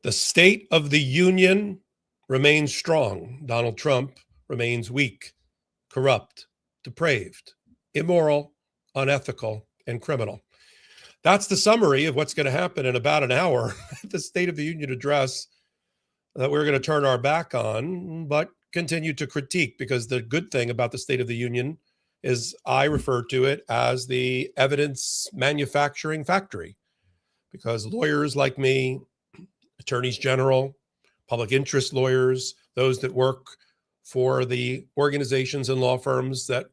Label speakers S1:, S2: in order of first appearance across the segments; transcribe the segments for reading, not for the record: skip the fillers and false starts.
S1: The state of the union remains strong. Donald Trump remains weak, corrupt, depraved, immoral, unethical, and criminal. That's the summary of what's going to happen in about an hour at the State of the Union address that we're going to turn our back on, but continue to critique, because the good thing about the State of the Union is I refer to it as the evidence manufacturing factory, because lawyers like me, attorneys general, public interest lawyers, those that work for the organizations and law firms that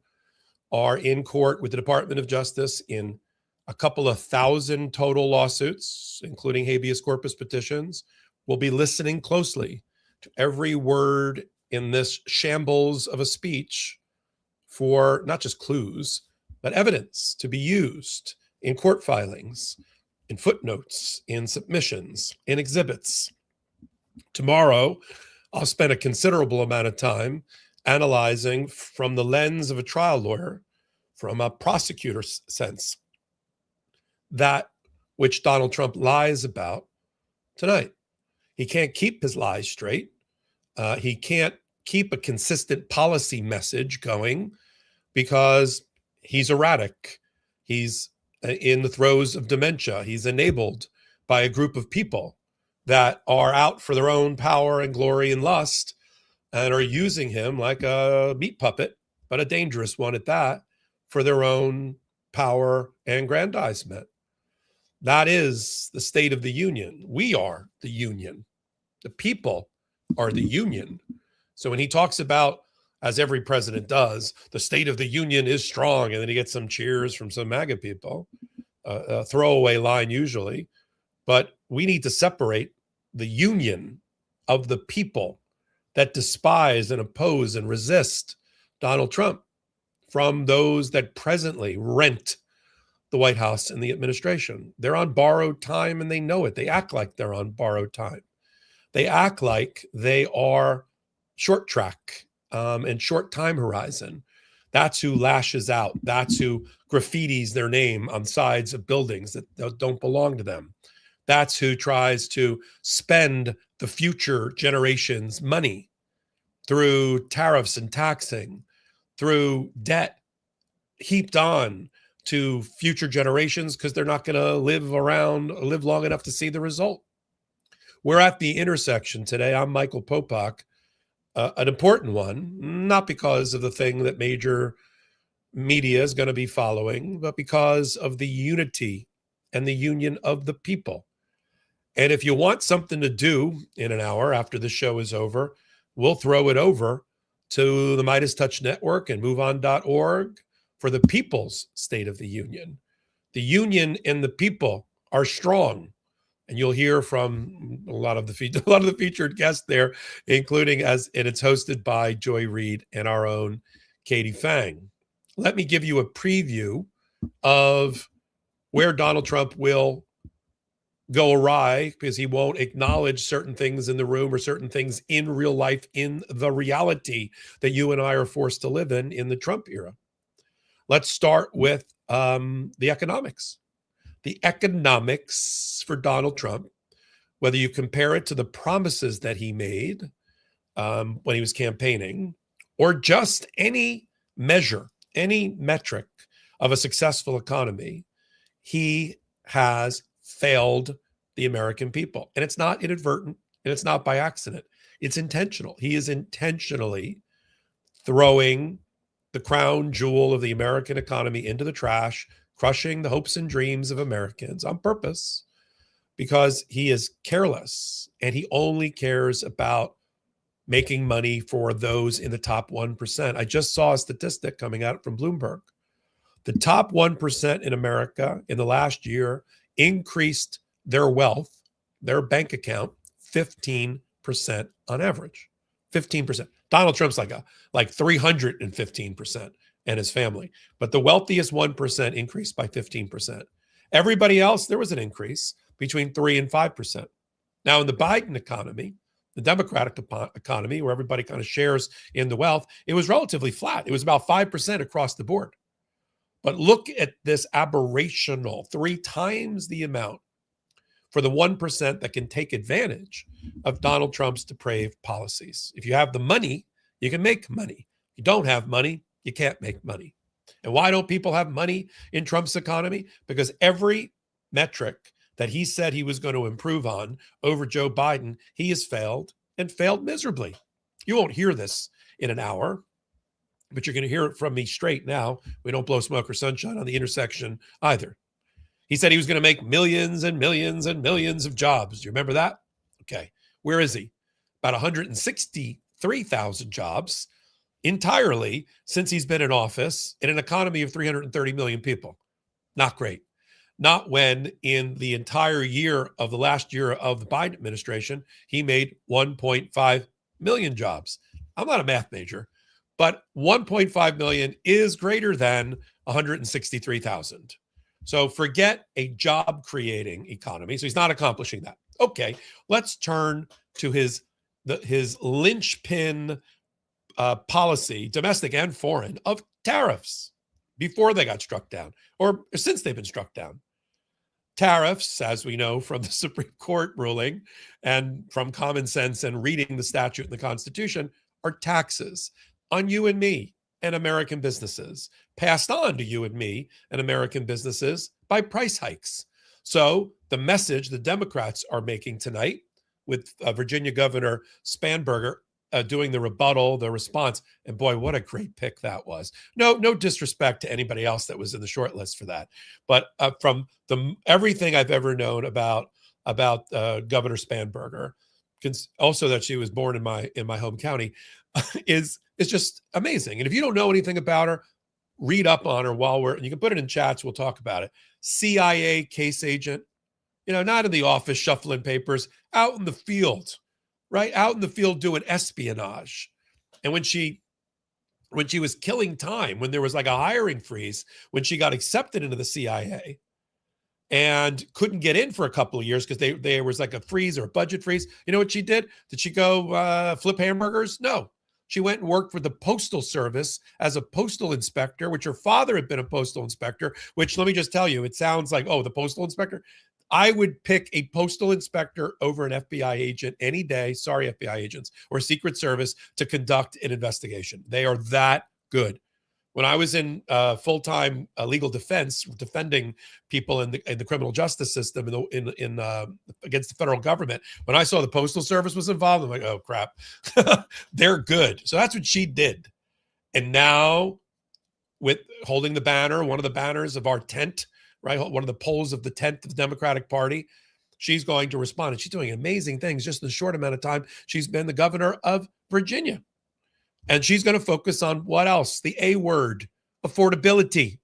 S1: are in court with the Department of Justice in a couple of thousand total lawsuits, including habeas corpus petitions, will be listening closely to every word in this shambles of a speech for not just clues, but evidence to be used in court filings, in footnotes, in submissions, in exhibits. Tomorrow, I'll spend a considerable amount of time analyzing from the lens of a trial lawyer, from a prosecutor's sense, that which Donald Trump lies about tonight. He can't keep his lies straight. He can't keep a consistent policy message going because he's erratic. He's in the throes of dementia. He's enabled by a group of people that are out for their own power and glory and lust and are using him like a meat puppet, but a dangerous one at that, for their own power and aggrandizement. That is the State of the Union. We are the union. The people are the union. So when he talks about, as every president does, the State of the Union is strong, and then he gets some cheers from some MAGA people, a throwaway line usually, but we need to separate the union of the people that despise and oppose and resist Donald Trump from those that presently rent the White House and the administration. They're on borrowed time, and they know it. They act like they're on borrowed time. They act like they are short track and short time horizon. That's who lashes out. That's who graffitis their name on sides of buildings that don't belong to them. That's who tries to spend the future generations' money through tariffs and taxing, through debt heaped on to future generations, because they're not going to live long enough to see the result. We're at the intersection today. I'm Michael Popok, an important one, not because of the thing that major media is going to be following, but because of the unity and the union of the people. And if you want something to do in an hour after the show is over, we'll throw it over to the Midas Touch Network and MoveOn.org for the people's State of the Union. The union and the people are strong. And you'll hear from a lot of the featured guests there, including and it's hosted by Joy Reid and our own Katie Fang. Let me give you a preview of where Donald Trump will go awry, because he won't acknowledge certain things in the room or certain things in real life, in the reality that you and I are forced to live in the Trump era. Let's start with the economics. The economics for Donald Trump, whether you compare it to the promises that he made when he was campaigning, or just any measure, any metric of a successful economy, he has failed the American people. And it's not inadvertent, and it's not by accident. It's intentional. He is intentionally throwing the crown jewel of the American economy into the trash, crushing the hopes and dreams of Americans on purpose, because he is careless and he only cares about making money for those in the top 1%. I just saw a statistic coming out from Bloomberg. The top 1% in America in the last year increased their wealth, their bank account, 15% on average. 15%. Donald Trump's like 315%. And his family. But the wealthiest 1% increased by 15%. Everybody else, there was an increase between 3 and 5%. Now, in the Biden economy, the Democratic economy, where everybody kind of shares in the wealth, it was relatively flat. It was about 5% across the board. But look at this aberrational 3 times the amount for the 1% that can take advantage of Donald Trump's depraved policies. If you have the money, you can make money. If you don't have money, you can't make money. And why don't people have money in Trump's economy? Because every metric that he said he was going to improve on over Joe Biden, he has failed and failed miserably. You won't hear this in an hour, but you're going to hear it from me straight now. We don't blow smoke or sunshine on the intersection either. He said he was going to make millions and millions and millions of jobs. Do you remember that? Okay. Where is he? About 163,000 jobs entirely since he's been in office in an economy of 330 million people. Not great. Not when in the entire year of the last year of the Biden administration, he made 1.5 million jobs. I'm not a math major, but 1.5 million is greater than 163,000. So forget a job creating economy. So he's not accomplishing that. Okay, let's turn to his linchpin policy, domestic and foreign, of tariffs before they got struck down or since they've been struck down. Tariffs, as we know from the Supreme Court ruling and from common sense and reading the statute and the Constitution, are taxes on you and me and American businesses, passed on to you and me and American businesses by price hikes. So the message the Democrats are making tonight with Virginia Governor Spanberger doing the rebuttal, the response, and boy, what a great pick that was. No disrespect to anybody else that was in the short list for that, but from everything I've ever known about Governor Spanberger, also that she was born in my home county, is just amazing. And if you don't know anything about her, read up on her you can put it in chats. We'll talk about it. CIA case agent, not in the office shuffling papers, out in the field, right? Out in the field doing espionage. And when she was killing time, when there was like a hiring freeze, when she got accepted into the CIA and couldn't get in for a couple of years because there was like a freeze or a budget freeze. You know what she did? Did she go flip hamburgers? No. She went and worked for the Postal Service as a postal inspector, which her father had been a postal inspector, which let me just tell you, it sounds like, oh, the postal inspector. I would pick a postal inspector over an FBI agent any day. Sorry, FBI agents or Secret Service to conduct an investigation. They are that good. When I was in full-time legal defense, defending people in the criminal justice system against the federal government, when I saw the Postal Service was involved, I'm like, oh crap, they're good. So that's what she did. And now, with holding the banner, one of the banners of our tent, right, one of the poles of the tent of the Democratic Party, she's going to respond, and she's doing amazing things just in a short amount of time. She's been the governor of Virginia. And she's going to focus on what else? The A word, affordability.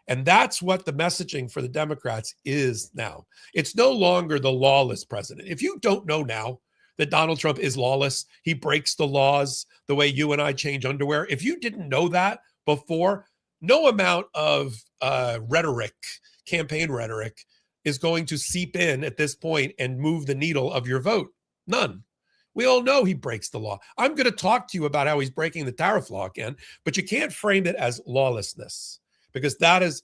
S1: And that's what the messaging for the Democrats is now. It's no longer the lawless president. If you don't know now that Donald Trump is lawless, he breaks the laws the way you and I change underwear. If you didn't know that before, no amount of rhetoric, campaign rhetoric, is going to seep in at this point and move the needle of your vote. None. We all know he breaks the law. I'm going to talk to you about how he's breaking the tariff law again, but you can't frame it as lawlessness because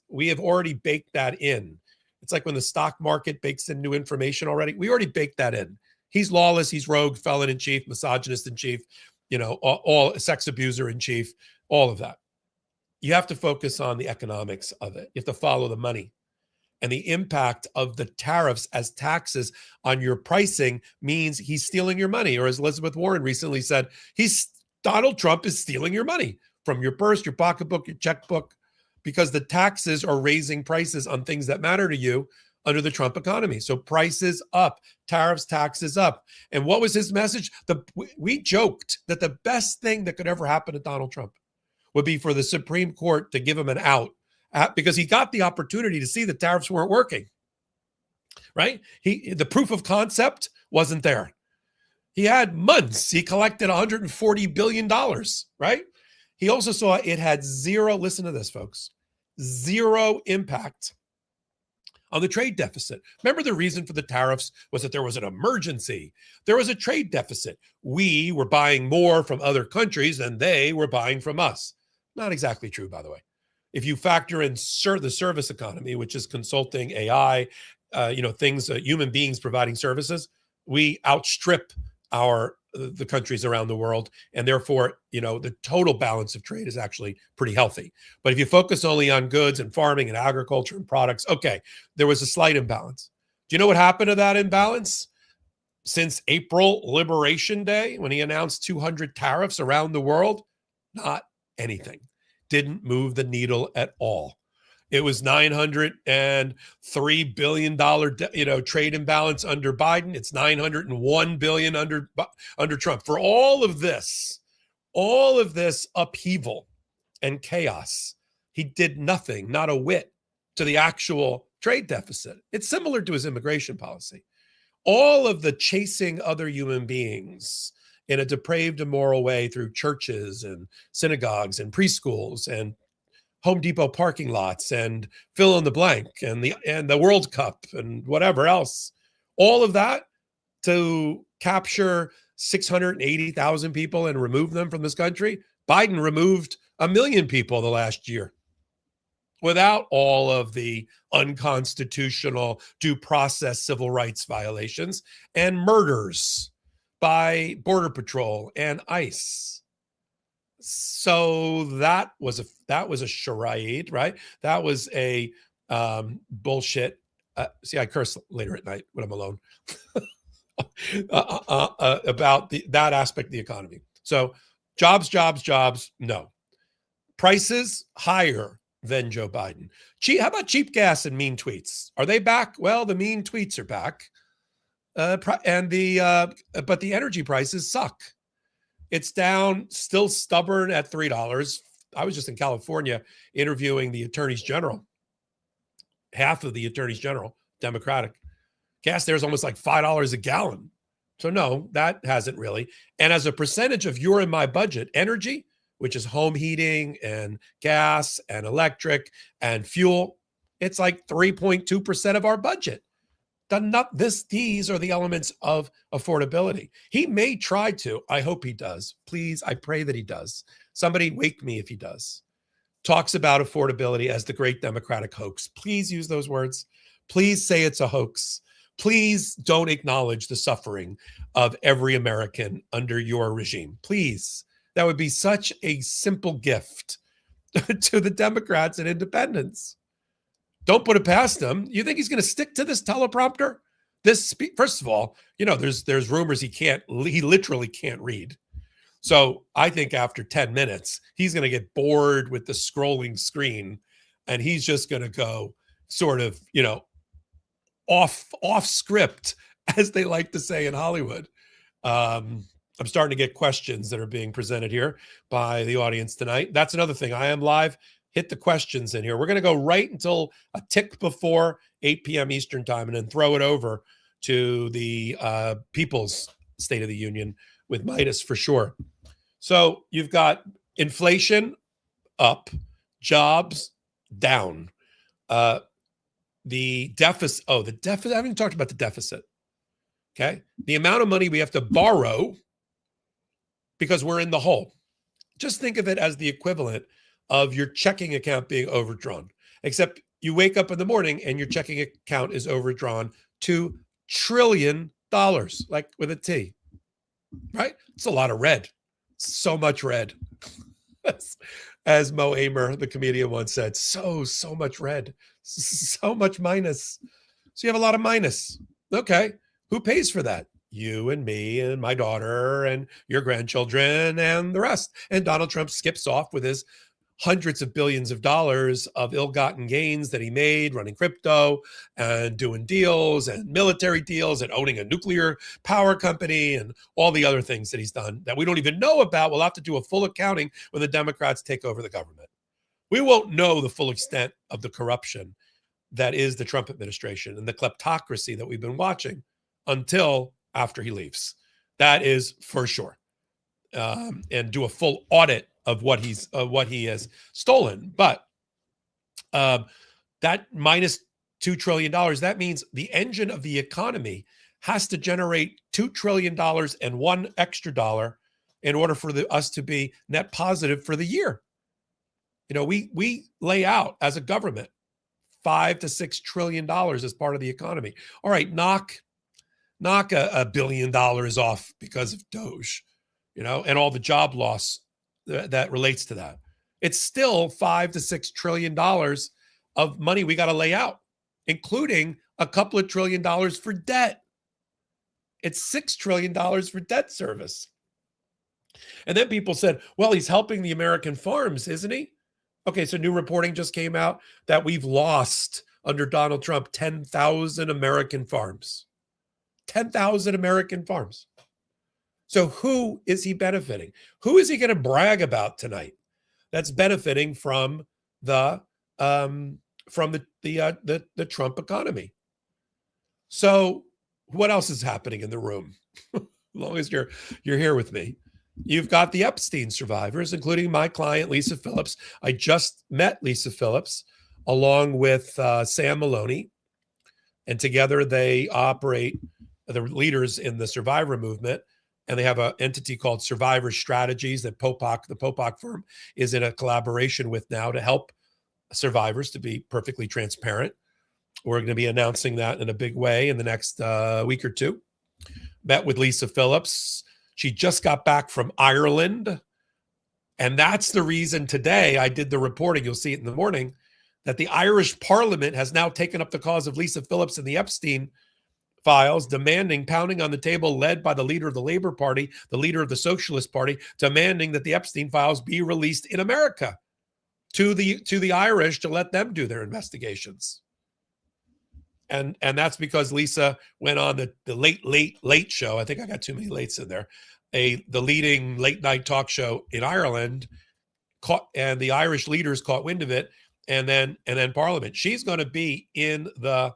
S1: we have already baked that in. It's like when the stock market bakes in new information already. We already baked that in. He's lawless. He's rogue, felon in chief, misogynist in chief, all sex abuser in chief, all of that. You have to focus on the economics of it. You have to follow the money. And the impact of the tariffs as taxes on your pricing means he's stealing your money. Or as Elizabeth Warren recently said, Donald Trump is stealing your money from your purse, your pocketbook, your checkbook, because the taxes are raising prices on things that matter to you under the Trump economy. So prices up, tariffs, taxes up. And what was his message? We joked that the best thing that could ever happen to Donald Trump would be for the Supreme Court to give him an out. Because he got the opportunity to see the tariffs weren't working, right? The proof of concept wasn't there. He had months. He collected $140 billion, right? He also saw it had zero, listen to this, folks, zero impact on the trade deficit. Remember, the reason for the tariffs was that there was an emergency. There was a trade deficit. We were buying more from other countries than they were buying from us. Not exactly true, by the way. If you factor in the service economy, which is consulting, AI, things, human beings providing services, we outstrip the countries around the world, and therefore, the total balance of trade is actually pretty healthy. But if you focus only on goods and farming and agriculture and products, okay, there was a slight imbalance. Do you know what happened to that imbalance? Since April Liberation Day, when he announced 200 tariffs around the world, not anything. Didn't move the needle at all. It was $903 billion, trade imbalance under Biden. It's $901 billion under Trump. For all of this upheaval and chaos, he did nothing, not a whit, to the actual trade deficit. It's similar to his immigration policy. All of the chasing other human beings in a depraved, immoral way through churches and synagogues and preschools and Home Depot parking lots and fill in the blank and the World Cup and whatever else, all of that to capture 680,000 people and remove them from this country. Biden removed 1 million people the last year without all of the unconstitutional due process civil rights violations and murders by Border Patrol and ICE. So that was a charade, right? That was a bullshit. See, I curse later at night when I'm alone about that aspect of the economy. So jobs, no. Prices higher than Joe Biden. How about cheap gas and mean tweets? Are they back? Well, the mean tweets are back, but the energy prices suck. It's down, still stubborn at $3. I was just in California interviewing the attorneys general. Half of the attorneys general, Democratic. Gas there is almost like $5 a gallon. So no, that hasn't really. And as a percentage of your and my budget, energy, which is home heating and gas and electric and fuel, it's like 3.2% of our budget. These are the elements of affordability. He may try to. I hope he does. Please, I pray that he does. Somebody wake me if he does. Talks about affordability as the great Democratic hoax. Please use those words. Please say it's a hoax. Please don't acknowledge the suffering of every American under your regime. Please. That would be such a simple gift to the Democrats and independents. Don't put it past him. You think he's going to stick to this teleprompter? First of all, there's rumors he literally can't read. So I think after 10 minutes, he's going to get bored with the scrolling screen and he's just going to go sort of, off script, as they like to say in Hollywood. I'm starting to get questions that are being presented here by the audience tonight. That's another thing. I am live. Hit the questions in here. We're going to go right until a tick before 8 p.m. Eastern time and then throw it over to the People's State of the Union with Midas for sure. So you've got inflation up, jobs down. The deficit. I haven't even talked about the deficit. Okay. The amount of money we have to borrow because we're in the hole. Just think of it as the equivalent of your checking account being overdrawn, except you wake up in the morning and your checking account is overdrawn $2 trillion, like with a T, right? It's a lot of red. So much red. As Mo Amer, the comedian, once said, so much red, so much minus. So you have a lot of minus. Okay. Who pays for that? You and me and my daughter and your grandchildren and the rest. And Donald Trump skips off with his hundreds of billions of dollars of ill-gotten gains that he made running crypto and doing deals and military deals and owning a nuclear power company and all the other things that he's done that we don't even know about. We'll have to do a full accounting when the Democrats take over the government. We won't know the full extent of the corruption that is the Trump administration and the kleptocracy that we've been watching until after he leaves. That is for sure. And do a full audit of what he has stolen. But that minus $2 trillion, that means the engine of the economy has to generate $2 trillion and $1 extra in order for us to be net positive for the year. We lay out as a government $5 to $6 trillion as part of the economy. All right, knock $1 billion off because of Doge, and all the job loss that relates to that. It's still $5 to $6 trillion of money we got to lay out, including a couple of $1 trillion for debt. It's $6 trillion for debt service. And then people said, well, he's helping the American farms, isn't he? Okay, so new reporting just came out that we've lost under Donald Trump 10,000 American farms. 10,000 American farms. So who is he benefiting? Who is he going to brag about tonight that's benefiting from the Trump economy? So what else is happening in the room? As long as you're here with me. You've got the Epstein survivors, including my client, Lisa Phillips. I just met Lisa Phillips along with Sam Maloney, and together they operate, the leaders in the survivor movement, and they have an entity called Survivor Strategies that Popok, the Popok firm, is in a collaboration with now to help survivors, to be perfectly transparent. We're going to be announcing that in a big way in the next week or two. Met with Lisa Phillips. She just got back from Ireland. And that's the reason today I did the reporting, you'll see it in the morning, that the Irish Parliament has now taken up the cause of Lisa Phillips and the Epstein files, pounding on the table, led by the leader of the Labour Party, the leader of the Socialist Party, demanding that the Epstein files be released in America to the Irish to let them do their investigations. And that's because Lisa went on the late show. I think I got too many lates in there. The leading late night talk show in Ireland, and the Irish leaders caught wind of it, and then Parliament. She's going to be in the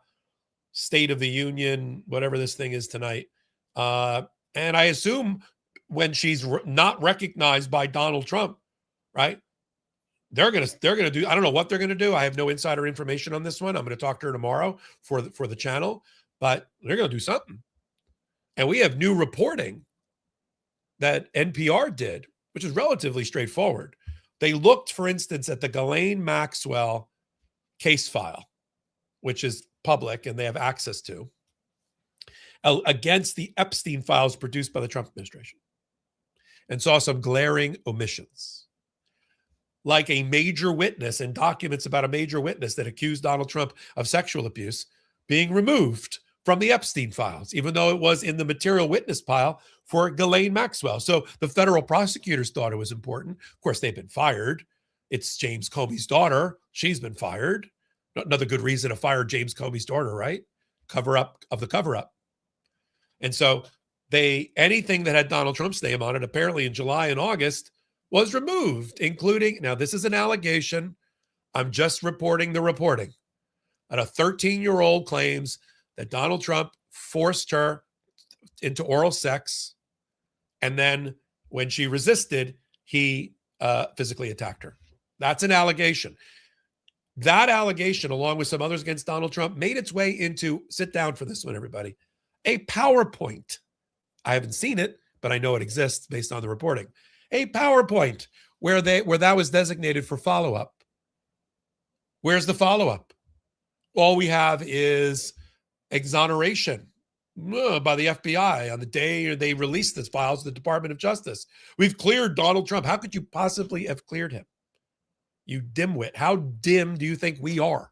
S1: State of the Union, whatever this thing is tonight. And I assume when she's not recognized by Donald Trump, right? They're gonna do. I don't know what they're gonna do. I have no insider information on this one. I'm gonna talk to her tomorrow for the channel, but they're gonna do something. And we have new reporting that NPR did, which is relatively straightforward. They looked, for instance, at the Ghislaine Maxwell case file, which is public and they have access to, against the Epstein files produced by the Trump administration, and saw some glaring omissions. Like a major witness and documents about a major witness that accused Donald Trump of sexual abuse being removed from the Epstein files, even though it was in the material witness pile for Ghislaine Maxwell. So the federal prosecutors thought it was important. Of course, they've been fired. It's James Comey's daughter. She's been fired. Another good reason to fire James Comey's daughter, right? Cover up of the cover up. And so anything that had Donald Trump's name on it, apparently in July and August, was removed, including, now this is an allegation, I'm just reporting the reporting, that a 13-year-old claims that Donald Trump forced her into oral sex, and then when she resisted, he physically attacked her. That's an allegation. That allegation, along with some others against Donald Trump, made its way into, sit down for this one, everybody, a PowerPoint. I haven't seen it, but I know it exists based on the reporting. A PowerPoint where that was designated for follow-up. Where's the follow-up? All we have is exoneration by the FBI on the day they released this files to the Department of Justice. We've cleared Donald Trump. How could you possibly have cleared him? You dimwit. How dim do you think we are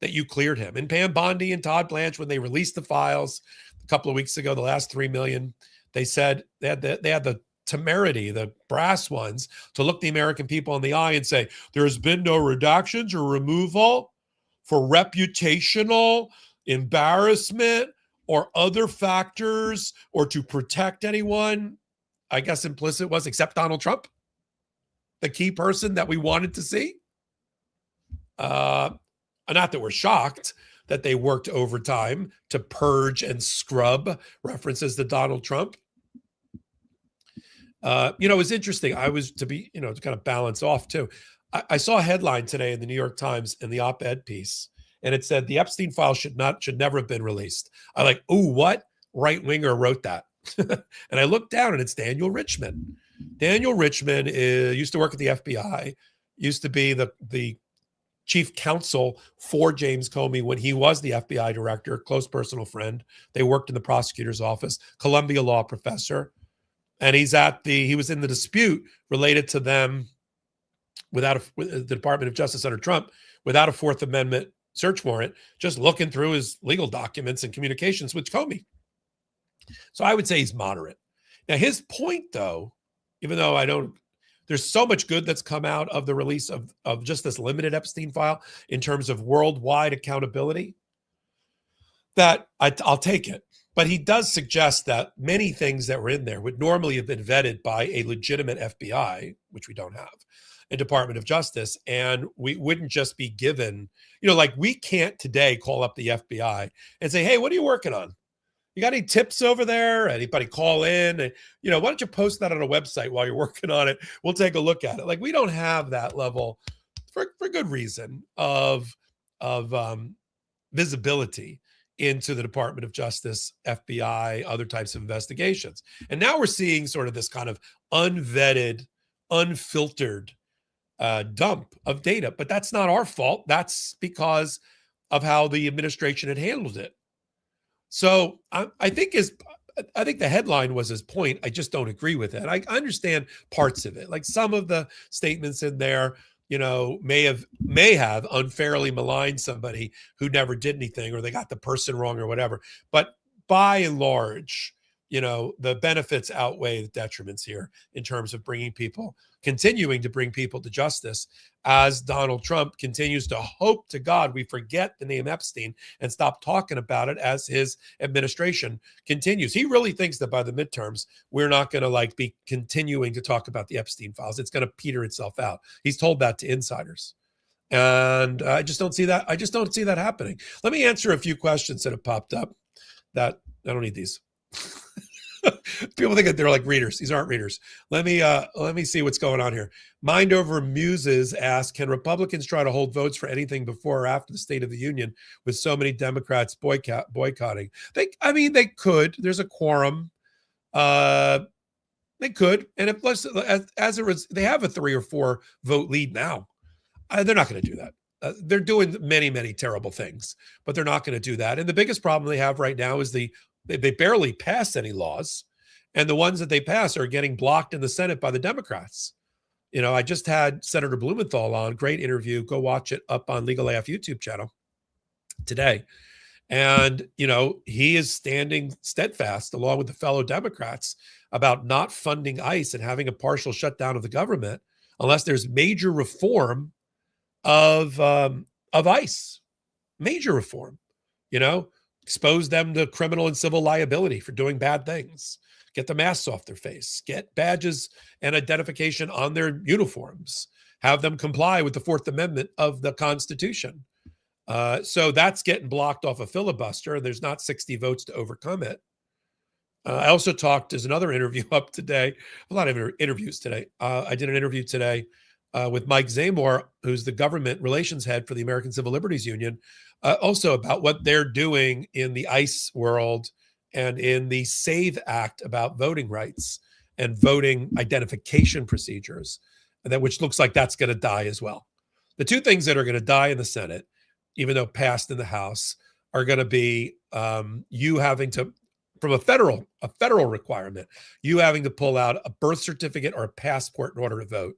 S1: that you cleared him? And Pam Bondi and Todd Blanche, when they released the files a couple of weeks ago, the last 3 million, they said they had the temerity, the brass ones, to look the American people in the eye and say, there's been no redactions or removal for reputational embarrassment or other factors or to protect anyone. I guess implicit was except Donald Trump, the key person that we wanted to see. Not that we're shocked that they worked overtime to purge and scrub references to Donald Trump. It was interesting. I was to kind of balance off too. I saw a headline today in the New York Times in the op-ed piece, and it said the Epstein file should never have been released. I like, ooh, what right winger wrote that? And I looked down, and it's Daniel Richman. Daniel Richman used to work at the FBI, used to be the chief counsel for James Comey when he was the FBI director, close personal friend. They worked in the prosecutor's office, Columbia law professor. And he was in the dispute related to them with the Department of Justice under Trump, without a Fourth Amendment search warrant, just looking through his legal documents and communications with Comey. So I would say he's moderate. Now, his point, though, even though there's so much good that's come out of the release of just this limited Epstein file in terms of worldwide accountability, that I'll take it. But he does suggest that many things that were in there would normally have been vetted by a legitimate FBI, which we don't have, a Department of Justice, and we wouldn't just be given, like we can't today call up the FBI and say, hey, what are you working on? You got any tips over there? Anybody call in? And, why don't you post that on a website while you're working on it? We'll take a look at it. Like, we don't have that level for good reason of visibility into the Department of Justice, FBI, other types of investigations. And now we're seeing sort of this kind of unvetted, unfiltered dump of data. But that's not our fault. That's because of how the administration had handled it. So I think the headline was his point. I just don't agree with it. I understand parts of it. Like some of the statements in there, may have unfairly maligned somebody who never did anything, or they got the person wrong or whatever. But by and large, the benefits outweigh the detriments here in terms of continuing to bring people to justice, as Donald Trump continues to hope to God we forget the name Epstein and stop talking about it as his administration continues. He really thinks that by the midterms, we're not going to be continuing to talk about the Epstein files. It's going to peter itself out. He's told that to insiders. And I just don't see that. I just don't see that happening. Let me answer a few questions that have popped up that I don't need these. People think that they're like readers. These aren't readers. Let me see what's going on here. Mind Over Muses asks, can Republicans try to hold votes for anything before or after the State of the Union with so many Democrats boycotting? They could. There's a quorum. They could. And if they have a 3 or 4 vote lead now. They're not going to do that. They're doing many, many terrible things, but they're not going to do that. And the biggest problem they have right now is they barely pass any laws, and the ones that they pass are getting blocked in the Senate by the Democrats. I just had Senator Blumenthal on, great interview. Go watch it up on Legal AF YouTube channel today. And, he is standing steadfast along with the fellow Democrats about not funding ICE and having a partial shutdown of the government unless there's major reform of ICE, major reform, expose them to criminal and civil liability for doing bad things, get the masks off their face, get badges and identification on their uniforms, have them comply with the Fourth Amendment of the Constitution. So that's getting blocked off a filibuster, and there's not 60 votes to overcome it. I also there's another interview up today, a lot of interviews today. I did an interview today with Mike Zamor, who's the government relations head for the American Civil Liberties Union, also about what they're doing in the ICE world and in the SAVE Act about voting rights and voting identification procedures, which looks like that's going to die as well. The two things that are going to die in the Senate, even though passed in the House, are going to be you having to, from a federal requirement, you having to pull out a birth certificate or a passport in order to vote.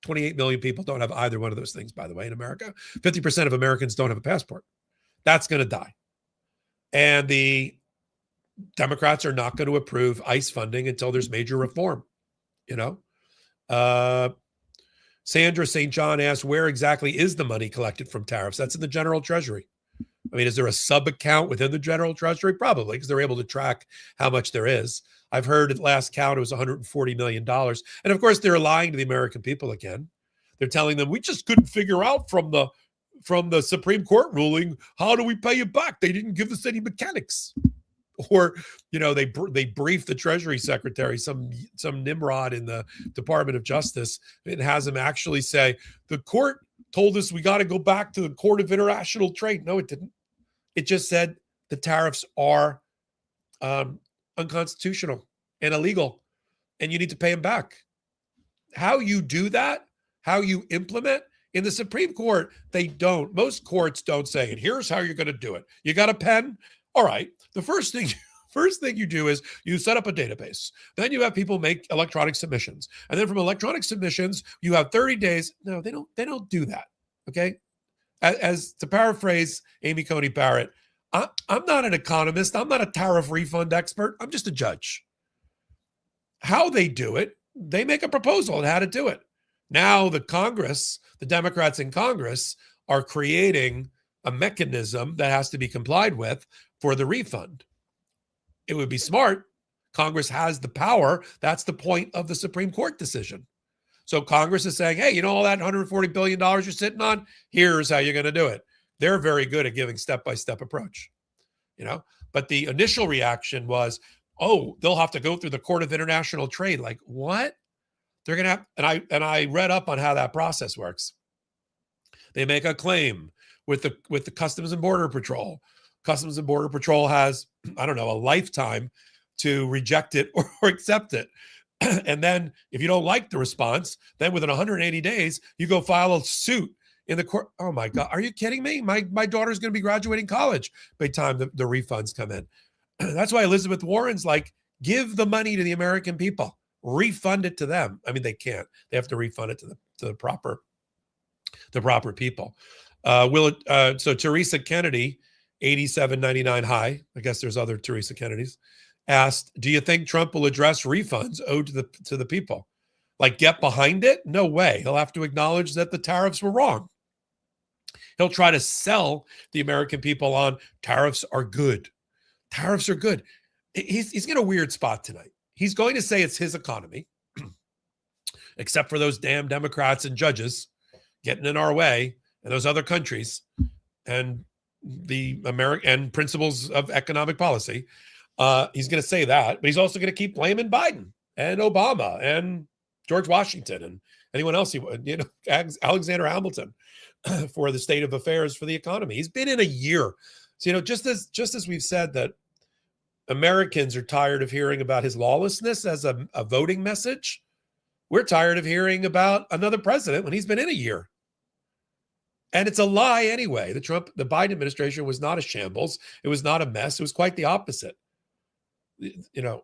S1: 28 million people don't have either one of those things, by the way, in America. 50% of Americans don't have a passport. That's going to die. And the Democrats are not going to approve ICE funding until there's major reform, Sandra St. John asks, where exactly is the money collected from tariffs? That's in the General Treasury. Is there a sub-account within the General Treasury? Probably, because they're able to track how much there is. I've heard at last count it was $140 million. And of course, they're lying to the American people again. They're telling them, we just couldn't figure out from the Supreme Court ruling, how do we pay you back? They didn't give us any mechanics. Or, they briefed the Treasury Secretary, some Nimrod in the Department of Justice, and has him actually say, the court told us we got to go back to the Court of International Trade. No, it didn't. It just said the tariffs are unconstitutional and illegal, and you need to pay them back. How you do that, how you implement, In the Supreme Court, they don't. Most courts don't say, and here's how you're going to do it. You got a pen? All right. The first thing you do is you set up a database. Then you have people make electronic submissions. And then from electronic submissions, you have 30 days. No, they don't do that. Okay. As to paraphrase Amy Coney Barrett, I'm not an economist. I'm not a tariff refund expert. I'm just a judge. How they do it, they make a proposal on how to do it. Now the Democrats in Congress are creating a mechanism that has to be complied with for the refund. It would be smart. Congress has the power. That's the point of the Supreme Court decision. So Congress is saying, hey, you know all that $140 billion you're sitting on? Here's how you're going to do it. They're very good at giving step-by-step approach, But the initial reaction was, oh, they'll have to go through the Court of International Trade. Like, what? They're going to have, and I read up on how that process works. They make a claim with the Customs and Border Patrol. Customs and Border Patrol has, a lifetime to reject it or accept it. And then if you don't like the response, then within 180 days, you go file a suit in the court. Oh my God, are you kidding me? My daughter's going to be graduating college by the time the refunds come in. That's why Elizabeth Warren's like, give the money to the American people, refund it to them. I mean, they can't. They have to refund it to the proper people. So Teresa Kennedy, 87.99 high. I guess there's other Teresa Kennedys. Asked, do you think Trump will address refunds owed to the people? Like, get behind it? No way. He'll have to acknowledge that the tariffs were wrong. He'll try to sell the American people on tariffs are good. Tariffs are good. He's in a weird spot tonight. He's going to say it's his economy, except for those damn Democrats and judges getting in our way and those other countries and the American principles of economic policy. He's going to say that, but he's also going to keep blaming Biden and Obama and George Washington and anyone else, Alexander Hamilton for the state of affairs for the economy. He's been in a year. So, just as we've said that Americans are tired of hearing about his lawlessness as a voting message, we're tired of hearing about another president when he's been in a year. And it's a lie anyway. The Biden administration was not a shambles. It was not a mess. It was quite the opposite.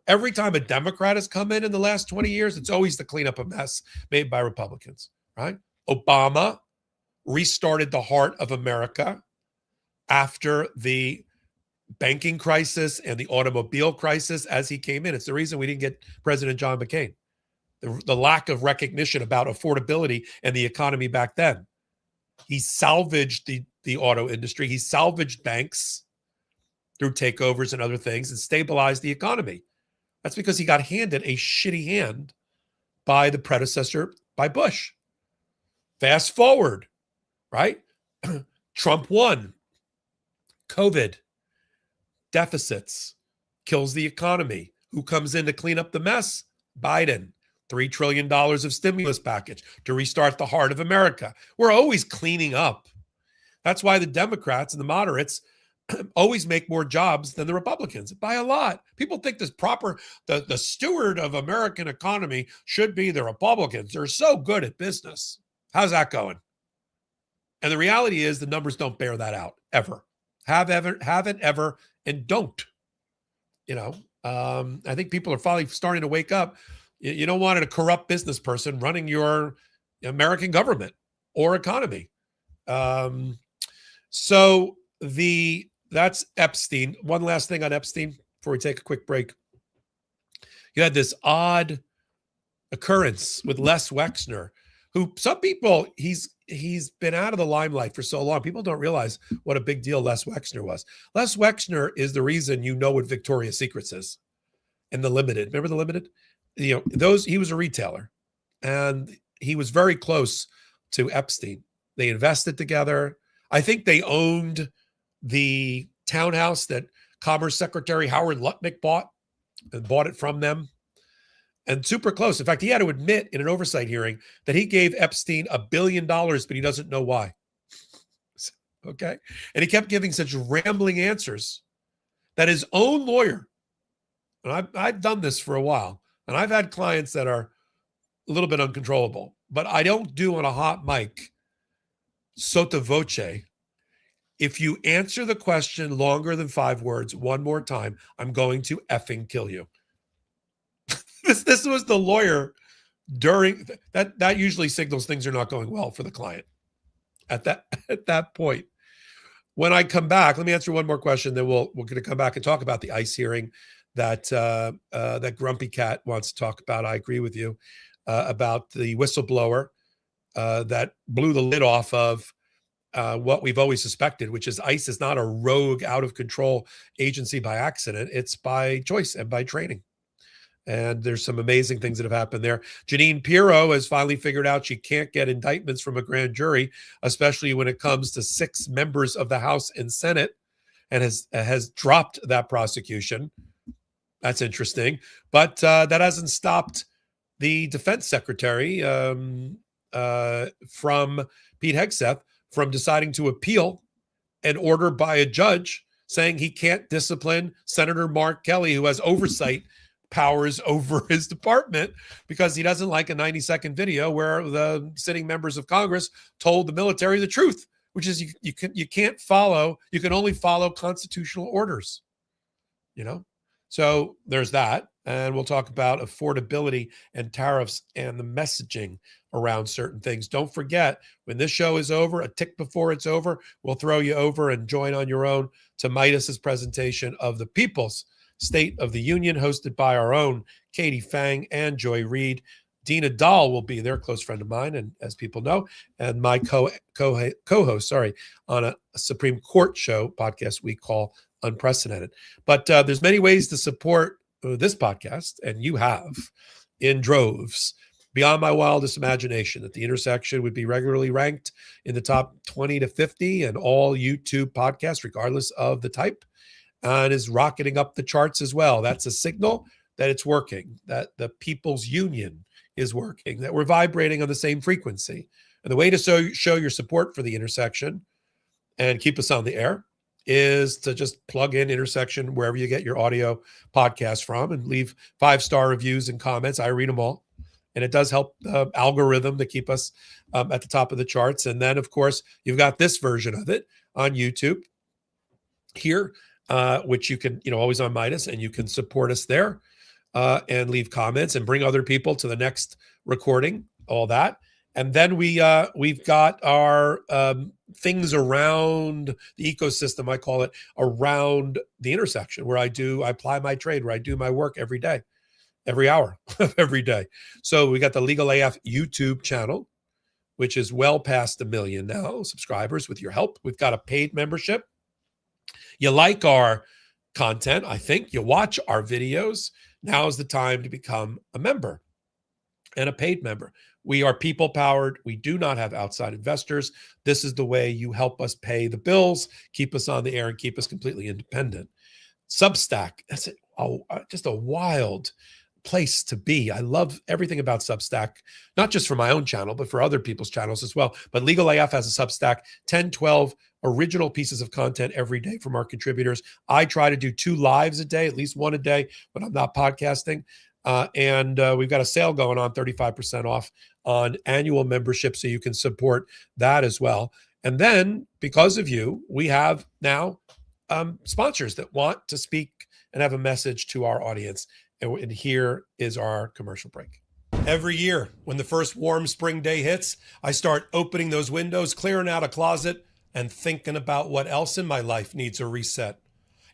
S1: Every time a Democrat has come in the last 20 years, it's always to clean up a mess made by Republicans, right? Obama restarted the heart of America after the banking crisis and the automobile crisis as he came in. It's the reason we didn't get President John McCain. The lack of recognition about affordability and the economy back then. He salvaged the auto industry. He salvaged banks through takeovers and other things and stabilized the economy. That's because he got handed a shitty hand by the predecessor, by Bush. Fast forward, right? Trump won. COVID, deficits, kills the economy. Who comes in to clean up the mess? Biden. $3 trillion of stimulus package to restart the heart of America. We're always cleaning up. That's why the Democrats and the moderates always make more jobs than the Republicans by a lot. People think the steward of American economy should be the Republicans. They're so good at business. How's that going? And the reality is the numbers don't bear that out ever. Haven't ever, and don't. I think people are finally starting to wake up. You don't want a corrupt business person running your American government or economy. That's Epstein. One last thing on Epstein before we take a quick break. You had this odd occurrence with Les Wexner, who some people, he's been out of the limelight for so long. People don't realize what a big deal Les Wexner was. Les Wexner is the reason you know what Victoria's Secrets is. And The Limited. Remember The Limited? He was a retailer. And he was very close to Epstein. They invested together. I think they owned the townhouse that Commerce Secretary Howard Lutnick bought it from them. And super close. In fact, he had to admit in an oversight hearing that he gave Epstein $1 billion, but he doesn't know why. Okay. And he kept giving such rambling answers that his own lawyer, and I've done this for a while, and I've had clients that are a little bit uncontrollable, but I don't do on a hot mic sotto voce, if you answer the question longer than 5 words one more time, I'm going to effing kill you. This was the lawyer during that usually signals things are not going well for the client at that point. When I come back, let me answer one more question, then we're going to come back and talk about the ICE hearing that that Grumpy Cat wants to talk about. I agree with you about the whistleblower that blew the lid off of what we've always suspected, which is ICE is not a rogue, out of control agency by accident. It's by choice and by training. And there's some amazing things that have happened there. Janine Pirro has finally figured out she can't get indictments from a grand jury, especially when it comes to 6 members of the House and Senate, and has dropped that prosecution. That's interesting. But that hasn't stopped the defense secretary from Pete Hegseth from deciding to appeal an order by a judge saying he can't discipline Senator Mark Kelly, who has oversight powers over his department, because he doesn't like a 90-second video where the sitting members of Congress told the military the truth, which is you can't follow, you can only follow constitutional orders, you know? So there's that. And we'll talk about affordability and tariffs and the messaging around certain things. Don't forget, when this show is over, a tick before it's over, we'll throw you over and join on your own to Midas's presentation of the People's State of the Union, hosted by our own Katie Fang and Joy Reid. Dina Dahl will be there, close friend of mine, and as people know, and my co-host, on a Supreme Court show podcast we call Unprecedented. But there's many ways to support this podcast, and you have in droves. Beyond my wildest imagination that the Intersection would be regularly ranked in the top 20 to 50 and all YouTube podcasts, regardless of the type, and is rocketing up the charts as well. That's a signal that it's working, that the People's Union is working, that we're vibrating on the same frequency. And the way to show your support for the Intersection and keep us on the air is to just plug in Intersection wherever you get your audio podcast from and leave 5-star reviews and comments. I read them all. And it does help the algorithm to keep us at the top of the charts. And then, of course, you've got this version of it on YouTube here, which you can, always on Midas, and you can support us there and leave comments and bring other people to the next recording, all that. And then we've got our things around the ecosystem, I call it, around the Intersection, where I apply my trade, where I do my work every day, every hour of every day. So we got the Legal AF YouTube channel, which is well past 1 million now subscribers with your help. We've got a paid membership. You like our content, I think. You watch our videos. Now is the time to become a member and a paid member. We are people-powered. We do not have outside investors. This is the way you help us pay the bills, keep us on the air, and keep us completely independent. Substack, that's just a wild place to be. I love everything about Substack, not just for my own channel, but for other people's channels as well. But Legal AF has a Substack, 10, 12 original pieces of content every day from our contributors. I try to do 2 lives a day, at least 1 a day, when I'm not podcasting. And we've got a sale going on, 35% off on annual membership, so you can support that as well. And then, because of you, we have now sponsors that want to speak and have a message to our audience. And here is our commercial break. Every year, when the first warm spring day hits, I start opening those windows, clearing out a closet, and thinking about what else in my life needs a reset.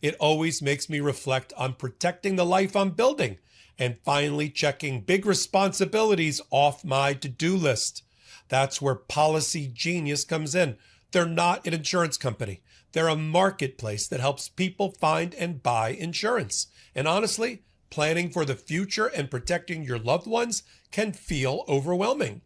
S1: It always makes me reflect on protecting the life I'm building and finally checking big responsibilities off my to-do list. That's where Policy Genius comes in. They're not an insurance company. They're a marketplace that helps people find and buy insurance. And honestly, planning for the future and protecting your loved ones can feel overwhelming.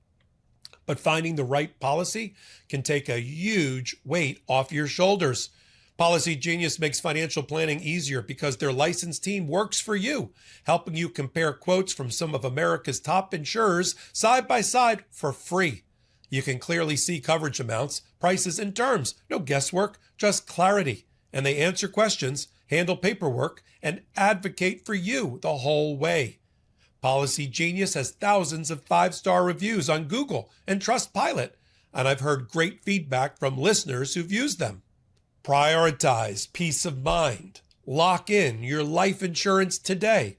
S1: But finding the right policy can take a huge weight off your shoulders. Policy Genius makes financial planning easier because their licensed team works for you, helping you compare quotes from some of America's top insurers side by side for free. You can clearly see coverage amounts, prices, and terms. No guesswork, just clarity. And they answer questions, handle paperwork, and advocate for you the whole way. Policy Genius has thousands of 5-star reviews on Google and Trustpilot. and I've heard great feedback from listeners who've used them. Prioritize peace of mind. Lock in your life insurance today.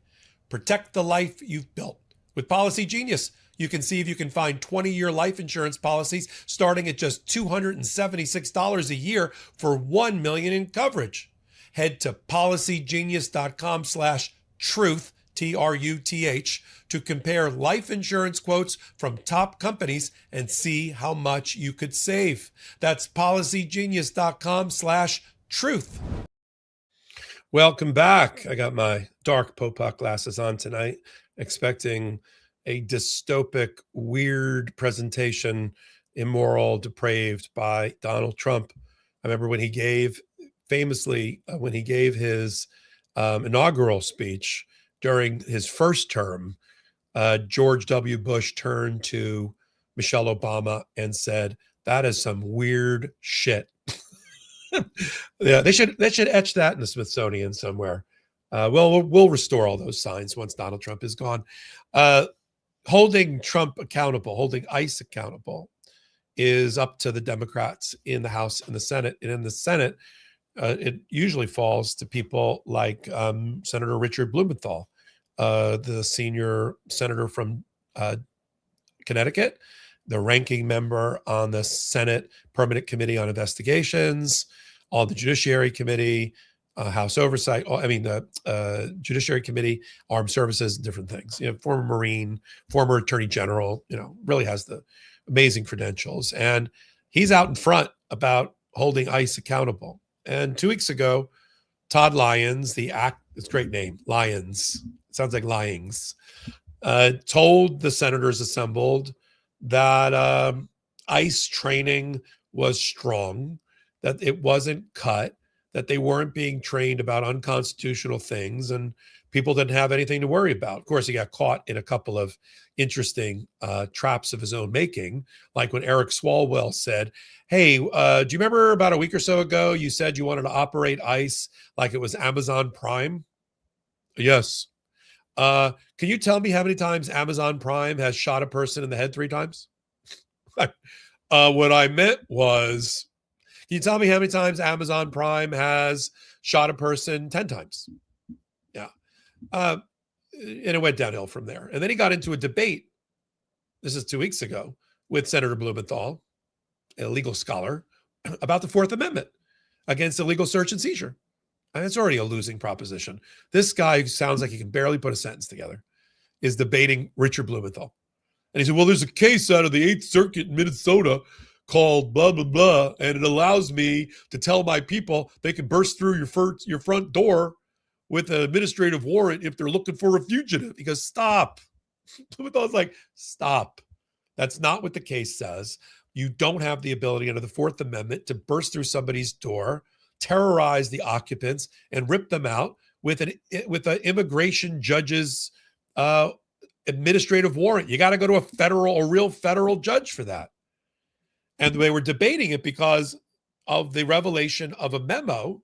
S1: Protect the life you've built. With Policy Genius, you can see if you can find 20-year life insurance policies starting at just $276 a year for $1 million in coverage. Head to policygenius.com/truth, TRUTH, to compare life insurance quotes from top companies and see how much you could save. That's policygenius.com/truth. Welcome back. I got my dark Popok glasses on tonight, expecting a dystopic, weird presentation, immoral, depraved by Donald Trump. I remember when he gave, famously, when he gave his inaugural speech during his first term, George W. Bush turned to Michelle Obama and said, "That is some weird shit." Yeah, they should etch that in the Smithsonian somewhere. We'll restore all those signs once Donald Trump is gone. Holding Trump accountable, holding ICE accountable, is up to the Democrats in the House and the Senate. And in the Senate, it usually falls to people like Senator Richard Blumenthal, the senior senator from Connecticut, the ranking member on the Senate Permanent Committee on Investigations, on the Judiciary Committee, House Oversight, the Judiciary Committee, Armed Services, different things. Former Marine, former Attorney General, really has the amazing credentials. And he's out in front about holding ICE accountable. And 2 weeks ago, Todd Lyons, it's a great name, Lyons, it sounds like Lyings, told the senators assembled that ICE training was strong, that it wasn't cut, that they weren't being trained about unconstitutional things, and people didn't have anything to worry about. Of course, he got caught in a couple of interesting traps of his own making, like when Eric Swalwell said, "Hey, do you remember about a week or so ago, you said you wanted to operate ICE like it was Amazon Prime?" "Yes." "Can you tell me how many times Amazon Prime has shot a person in the head 3 times?" "What I meant was, can you tell me how many times Amazon Prime has shot a person 10 times? Yeah. And it went downhill from there. And then he got into a debate, this is 2 weeks ago, with Senator Blumenthal, a legal scholar, about the Fourth Amendment against illegal search and seizure. And it's already a losing proposition. This guy, who sounds like he can barely put a sentence together, is debating Richard Blumenthal. And he said, "Well, there's a case out of the 8th Circuit in Minnesota called blah, blah, blah, and it allows me to tell my people they can burst through your front door with an administrative warrant if they're looking for a fugitive." He goes, "Stop." Blumenthal's like, "Stop. That's not what the case says. You don't have the ability under the Fourth Amendment to burst through somebody's door, terrorize the occupants, and rip them out with an immigration judge's administrative warrant. You got to go to a real federal judge for that." And they were debating it because of the revelation of a memo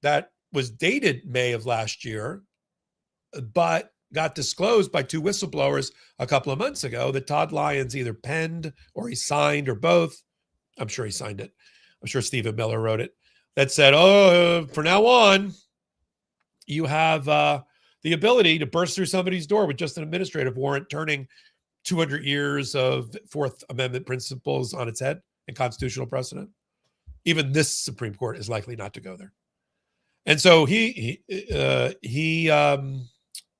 S1: that was dated May of last year, but got disclosed by 2 whistleblowers a couple of months ago, that Todd Lyons either penned or he signed or both. I'm sure he signed it. I'm sure Stephen Miller wrote it. That said, from now on, you have the ability to burst through somebody's door with just an administrative warrant, turning 200 years of Fourth Amendment principles on its head and constitutional precedent. Even this Supreme Court is likely not to go there. And so he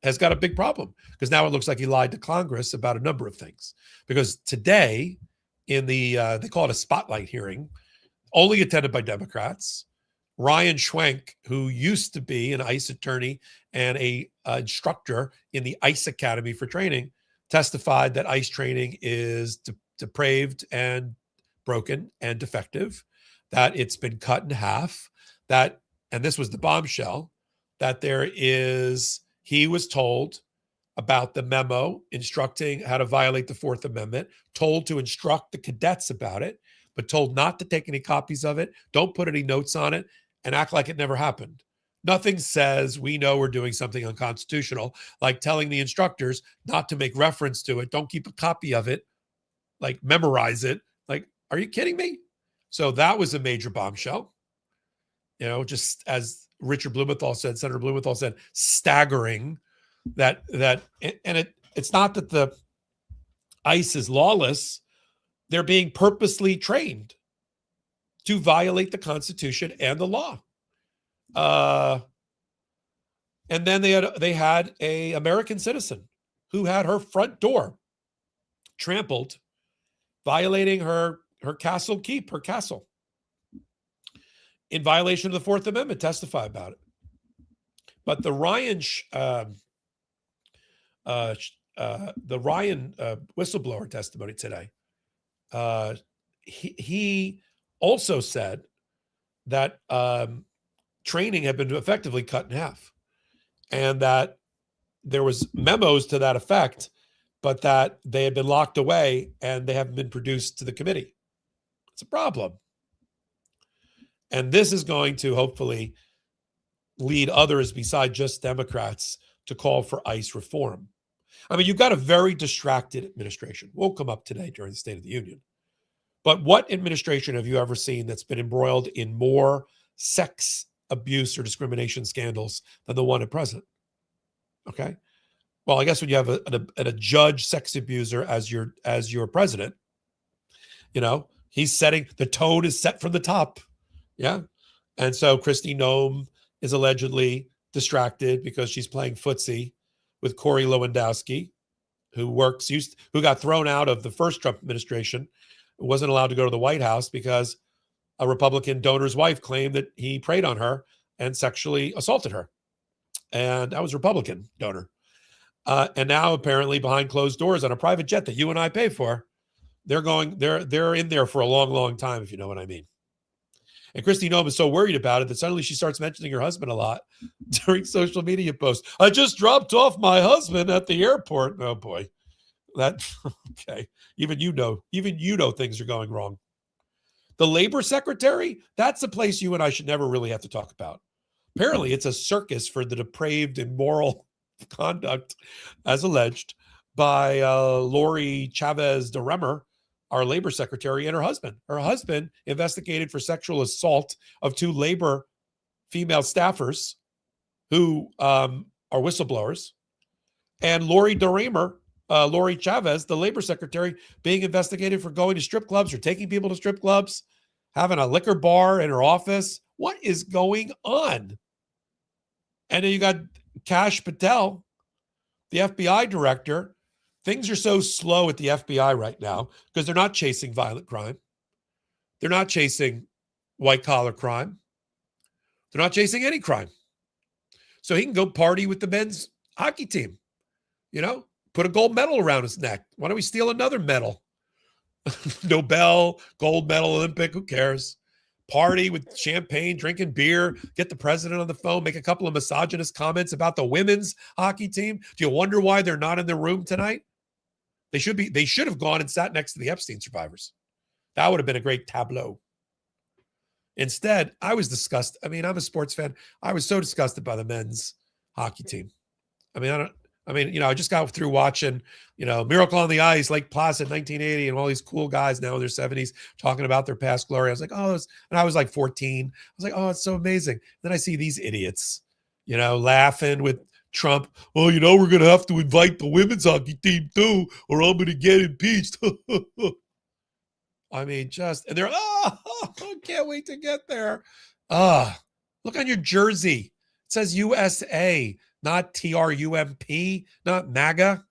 S1: has got a big problem, because now it looks like he lied to Congress about a number of things. Because today, in the they call it a spotlight hearing, only attended by Democrats, Ryan Schwenk, who used to be an ICE attorney and a instructor in the ICE Academy for training, testified that ICE training is depraved and broken and defective, that it's been cut in half, that, and this was the bombshell, that he was told about the memo instructing how to violate the Fourth Amendment, told to instruct the cadets about it, but told not to take any copies of it, don't put any notes on it, and act like it never happened. Nothing says we know we're doing something unconstitutional, like telling the instructors not to make reference to it, don't keep a copy of it, like memorize it, Like, are you kidding me? So that was a major bombshell. Just as Richard Blumenthal said, Senator Blumenthal said, staggering that, and it's not that the ICE is lawless. They're being purposely trained to violate the Constitution and the law. And then they had a American citizen who had her front door trampled, violating her castle keep, her castle, in violation of the Fourth Amendment. Testify about it. But the Ryan whistleblower testimony today, he also said that training had been effectively cut in half, and that there was memos to that effect, but that they had been locked away and they haven't been produced to the committee. It's a problem. And this is going to hopefully lead others besides just Democrats to call for ICE reform. I mean, you've got a very distracted administration. We'll come up today during the State of the Union. But what administration have you ever seen that's been embroiled in more sex abuse or discrimination scandals than the one at present? Okay. Well, I guess when you have a judge sex abuser as your president, he's setting the tone is set from the top. Yeah. And so Kristi Noem is allegedly distracted because she's playing footsie with Corey Lewandowski, who got thrown out of the first Trump administration, wasn't allowed to go to the White House because a Republican donor's wife claimed that he preyed on her and sexually assaulted her. And that was Republican donor. And now apparently behind closed doors on a private jet that you and I pay for, they're in there for a long, long time, if you know what I mean. And Kristi Noem is so worried about it that suddenly she starts mentioning her husband a lot during social media posts. I just dropped off my husband at the airport. Oh boy. Okay. Even you know things are going wrong. The labor secretary, that's a place you and I should never really have to talk about. Apparently it's a circus for the depraved, immoral conduct, as alleged by Lori Chavez de Remmer, our labor secretary, and her husband. Her husband investigated for sexual assault of two labor female staffers who are whistleblowers. And Lori Chavez, the labor secretary, being investigated for going to strip clubs or taking people to strip clubs, having a liquor bar in her office. What is going on? And then you got Kash Patel, the FBI director. Things are so slow at the FBI right now because they're not chasing violent crime. They're not chasing white-collar crime. They're not chasing any crime. So he can go party with the men's hockey team, put a gold medal around his neck. Why don't we steal another medal? Nobel, gold medal, Olympic, who cares? Party with champagne, drinking beer, get the president on the phone, make a couple of misogynist comments about the women's hockey team. Do you wonder why they're not in the room tonight? They should have gone and sat next to the Epstein survivors. That would have been a great tableau. Instead, I was disgusted. I mean, I'm a sports fan. I was so disgusted by the men's hockey team. I just got through watching, Miracle on the Ice, Lake Placid, 1980, and all these cool guys now in their 70s talking about their past glory. I was like, and I was like 14. I was like, oh, it's so amazing. Then I see these idiots, laughing with Trump. Well, we're going to have to invite the women's hockey team too, or I'm going to get impeached. I mean, and they're, I can't wait to get there. Look on your jersey. It says USA, not TRUMP, not MAGA.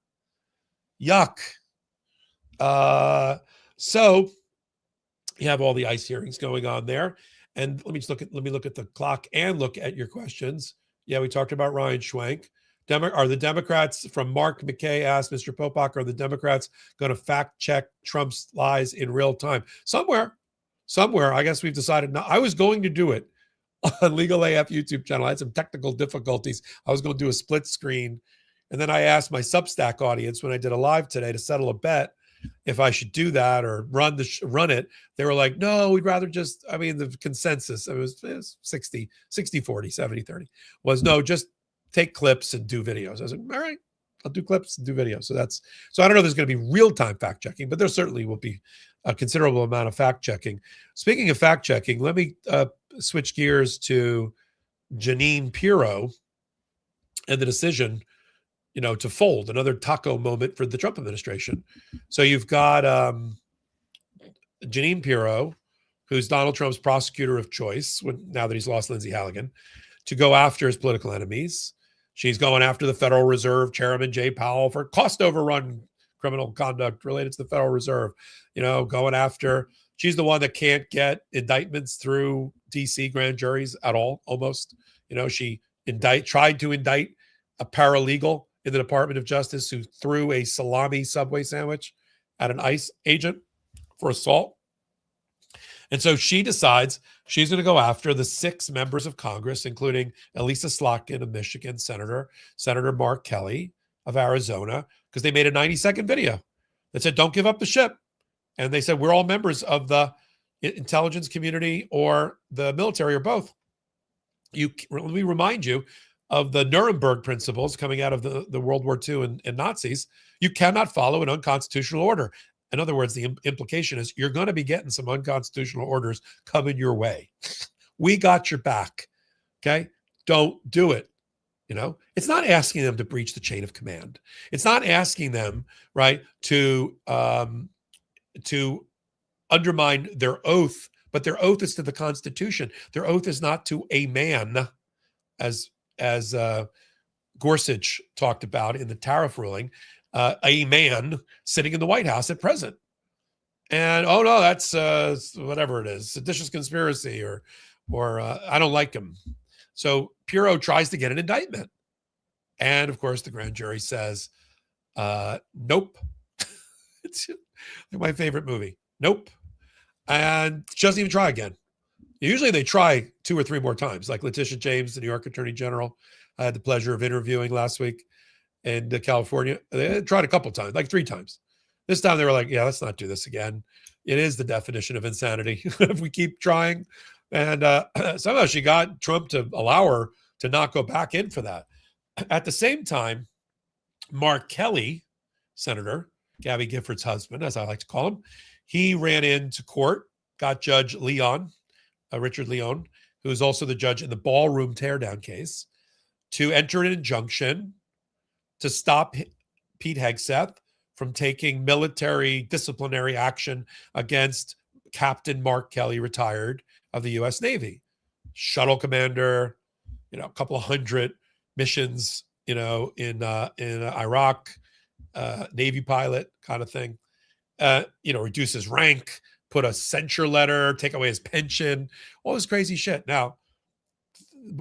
S1: Yuck. So you have all the ICE hearings going on there. And let me look at the clock and look at your questions. Yeah, we talked about Ryan Schwenk. Are the Democrats, from Mark McKay asked Mr. Popok, are the Democrats going to fact check Trump's lies in real time? Somewhere, I guess we've decided not. I was going to do it on Legal AF YouTube channel. I had some technical difficulties. I was going to do a split screen. And then I asked my Substack audience when I did a live today to settle a bet if I should do that or run it. They were like, no, we'd rather the consensus, it was 60, 40, 70, 30 was no, just take clips and do videos. I was like, all right, I'll do clips and do videos. So I don't know if there's going to be real-time fact checking, but there certainly will be a considerable amount of fact checking. Speaking of fact checking, let me switch gears to Jeanine Pirro and the decision, to fold. Another taco moment for the Trump administration. So you've got Jeanine Pirro, who's Donald Trump's prosecutor of choice now that he's lost Lindsey Halligan, to go after his political enemies. She's going after the Federal Reserve Chairman Jay Powell for cost overrun criminal conduct related to the Federal Reserve. Going after, she's the one that can't get indictments through DC grand juries at all, almost. She tried to indict a paralegal in the Department of Justice who threw a salami Subway sandwich at an ICE agent for assault. And so she decides she's going to go after the 6 members of Congress, including Elisa Slotkin of Michigan, Senator Mark Kelly of Arizona, because they made a 90-second video that said, don't give up the ship. And they said, we're all members of the intelligence community or the military or both. Let me remind you of the Nuremberg principles coming out of the World War II and Nazis. You cannot follow an unconstitutional order. In other words, the implication is you're going to be getting some unconstitutional orders coming your way. We got your back. Okay? Don't do it. It's not asking them to breach the chain of command. It's not asking them, right, to undermine their oath, but their oath is to the Constitution. Their oath is not to a man, as Gorsuch talked about in the tariff ruling, a man sitting in the White House at present. And, oh, no, that's whatever it is, seditious conspiracy or I don't like him. So Pirro tries to get an indictment. And, of course, the grand jury says, nope. It's my favorite movie. Nope. And she doesn't even try again. Usually they try 2 or 3 more times, like Letitia James, the New York Attorney General. I had the pleasure of interviewing last week in California. They tried a couple times, like 3 times. This time they were like, yeah, let's not do this again. It is the definition of insanity if we keep trying. And somehow she got Trump to allow her to not go back in for that. At the same time, Mark Kelly, Senator, Gabby Gifford's husband, as I like to call him, he ran into court, got Judge Leon, Richard Leon, who is also the judge in the ballroom teardown case, to enter an injunction to stop Pete Hegseth from taking military disciplinary action against Captain Mark Kelly, retired, of the U.S. Navy. Shuttle commander, a couple of 100 missions, in Iraq, Navy pilot kind of thing. Reduce his rank, put a censure letter, take away his pension, all this crazy shit. Now,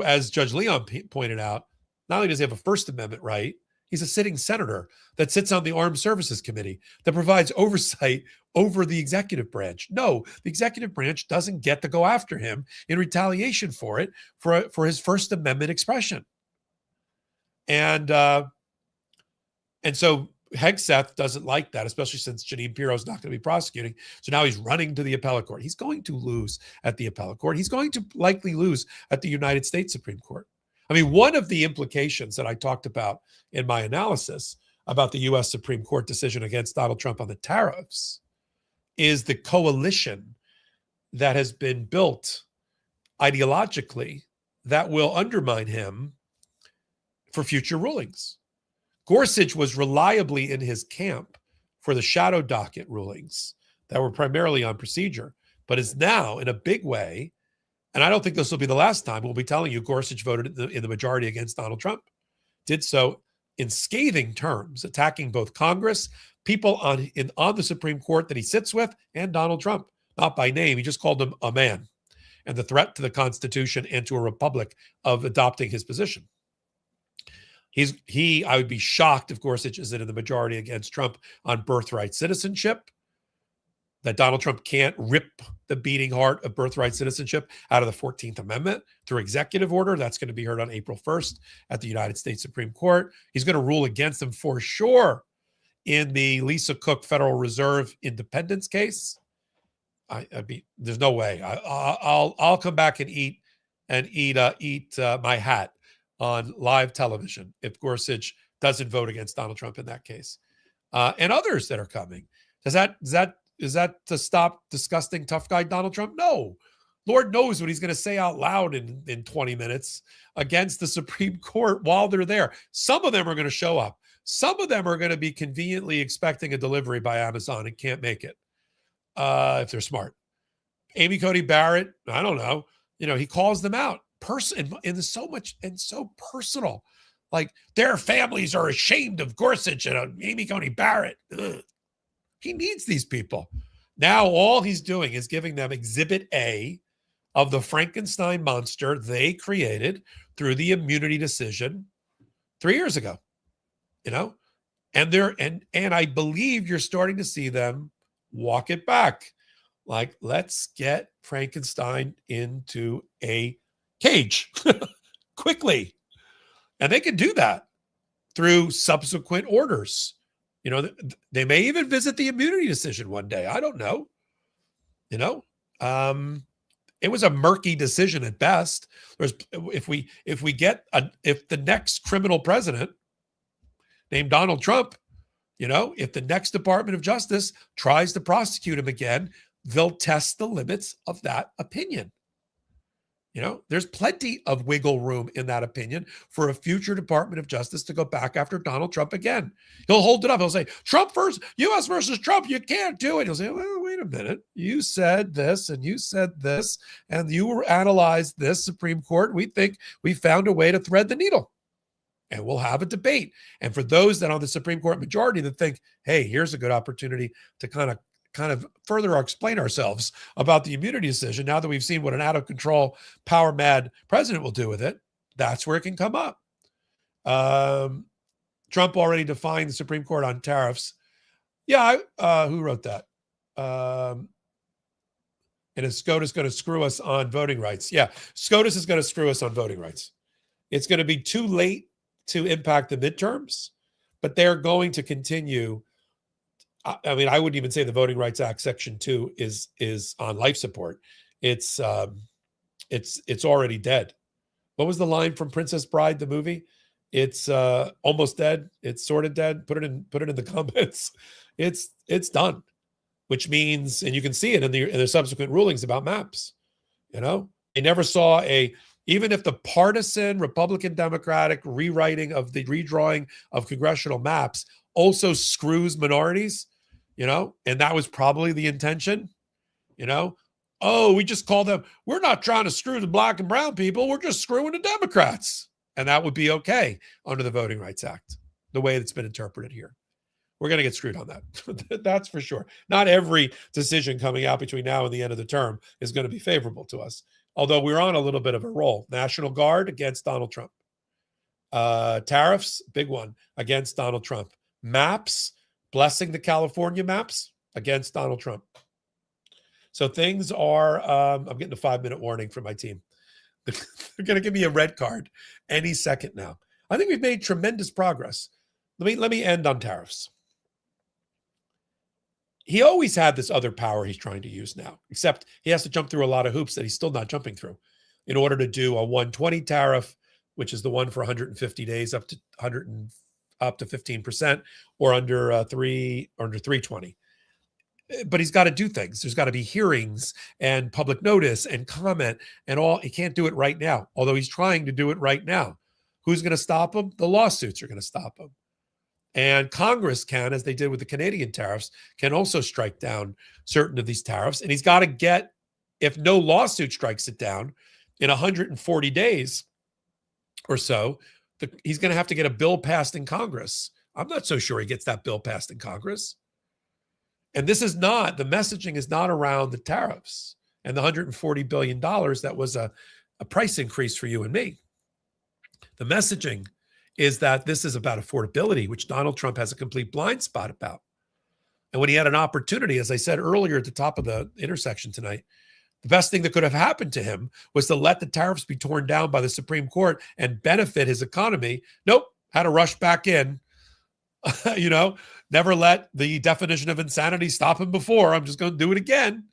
S1: as Judge Leon pointed out, not only does he have a First Amendment right, he's a sitting senator that sits on the Armed Services Committee that provides oversight over the executive branch. No, the executive branch doesn't get to go after him in retaliation for it, for his First Amendment expression. And so Hegseth doesn't like that, especially since Jeanine Pirro is not going to be prosecuting. So now he's running to the appellate court. He's going to lose at the appellate court. He's going to likely lose at the United States Supreme Court. I mean, one of the implications that I talked about in my analysis about the U.S. Supreme Court decision against Donald Trump on the tariffs is the coalition that has been built ideologically that will undermine him for future rulings. Gorsuch was reliably in his camp for the shadow docket rulings that were primarily on procedure, but is now in a big way, and I don't think this will be the last time we'll be telling you Gorsuch voted in the majority against Donald Trump, did so in scathing terms, attacking both Congress, people on the Supreme Court that he sits with, and Donald Trump, not by name. He just called him a man and the threat to the Constitution and to a republic of adopting his position. I would be shocked if Gorsuch isn't in the majority against Trump on birthright citizenship, that Donald Trump can't rip the beating heart of birthright citizenship out of the 14th Amendment through executive order. That's going to be heard on April 1st at the United States Supreme Court. He's going to rule against him for sure in the Lisa Cook Federal Reserve independence case. There's no way. I'll come back and eat my hat on live television if Gorsuch doesn't vote against Donald Trump in that case, and others that are coming. Is that to stop disgusting tough guy Donald Trump? No. Lord knows what he's going to say out loud in 20 minutes against the Supreme Court while they're there. Some of them are going to show up. Some of them are going to be conveniently expecting a delivery by Amazon and can't make it if they're smart. Amy Coney Barrett, I don't know. He calls them out. And so much and so personal. Like their families are ashamed of Gorsuch and Amy Coney Barrett. Ugh. He needs these people. Now all he's doing is giving them Exhibit A of the Frankenstein monster they created through the immunity decision 3 years ago. And I believe you're starting to see them walk it back. Like, let's get Frankenstein into a cage quickly. And they can do that through subsequent orders. They may even visit the immunity decision one day. I don't know. It was a murky decision at best. If the next criminal president named Donald Trump, if the next Department of Justice tries to prosecute him again, they'll test the limits of that opinion. There's plenty of wiggle room in that opinion for a future Department of Justice to go back after Donald Trump again. He'll hold it up. He'll say, Trump versus U.S. versus Trump. You can't do it. He'll say, well, wait a minute. You said this and you said this and you analyzed this, Supreme Court. We think we found a way to thread the needle. And we'll have a debate. And for those that on the Supreme Court majority that think, hey, here's a good opportunity to kind of further explain ourselves about the immunity decision, now that we've seen what an out-of-control, power-mad president will do with it, that's where it can come up. Trump already defined the Supreme Court on tariffs. Yeah, who wrote that? And is SCOTUS going to screw us on voting rights? Yeah, SCOTUS is going to screw us on voting rights. It's going to be too late to impact the midterms, but they're going to continue. I mean, I wouldn't even say the Voting Rights Act Section 2 is on life support. It's already dead. What was the line from Princess Bride, the movie? It's almost dead. It's sort of dead. Put it in the comments. It's done, which means, and you can see it in the subsequent rulings about maps. They never saw even if the partisan Republican Democratic rewriting of the redrawing of congressional maps also screws minorities, and that was probably the intention, we just call them, we're not trying to screw the black and brown people, we're just screwing the Democrats. And that would be okay under the Voting Rights Act, the way it's been interpreted here. We're going to get screwed on that. That's for sure. Not every decision coming out between now and the end of the term is going to be favorable to us. Although we're on a little bit of a roll. National Guard against Donald Trump. Tariffs, big one, against Donald Trump. Maps, blessing the California maps against Donald Trump. So things are, I'm getting a 5-minute warning from my team. They're going to give me a red card any second now. I think we've made tremendous progress. Let me end on tariffs. He always had this other power he's trying to use now, except he has to jump through a lot of hoops that he's still not jumping through in order to do a 120 tariff, which is the one for 150 days up to 15%, or under 320. But he's got to do things. There's got to be hearings and public notice and comment and all. He can't do it right now, although he's trying to do it right now. Who's going to stop him? The lawsuits are going to stop him. And Congress can, as they did with the Canadian tariffs, can also strike down certain of these tariffs. And he's got to get, if no lawsuit strikes it down in 140 days or so, he's going to have to get a bill passed in Congress. I'm not so sure he gets that bill passed in Congress. And this is not, the messaging is not around the tariffs and the $140 billion that was a price increase for you and me. The messaging is that this is about affordability, which Donald Trump has a complete blind spot about. And when he had an opportunity, as I said earlier at the top of the intersection tonight, the best thing that could have happened to him was to let the tariffs be torn down by the Supreme Court and benefit his economy. Nope, had to rush back in. Never let the definition of insanity stop him before. I'm just going to do it again.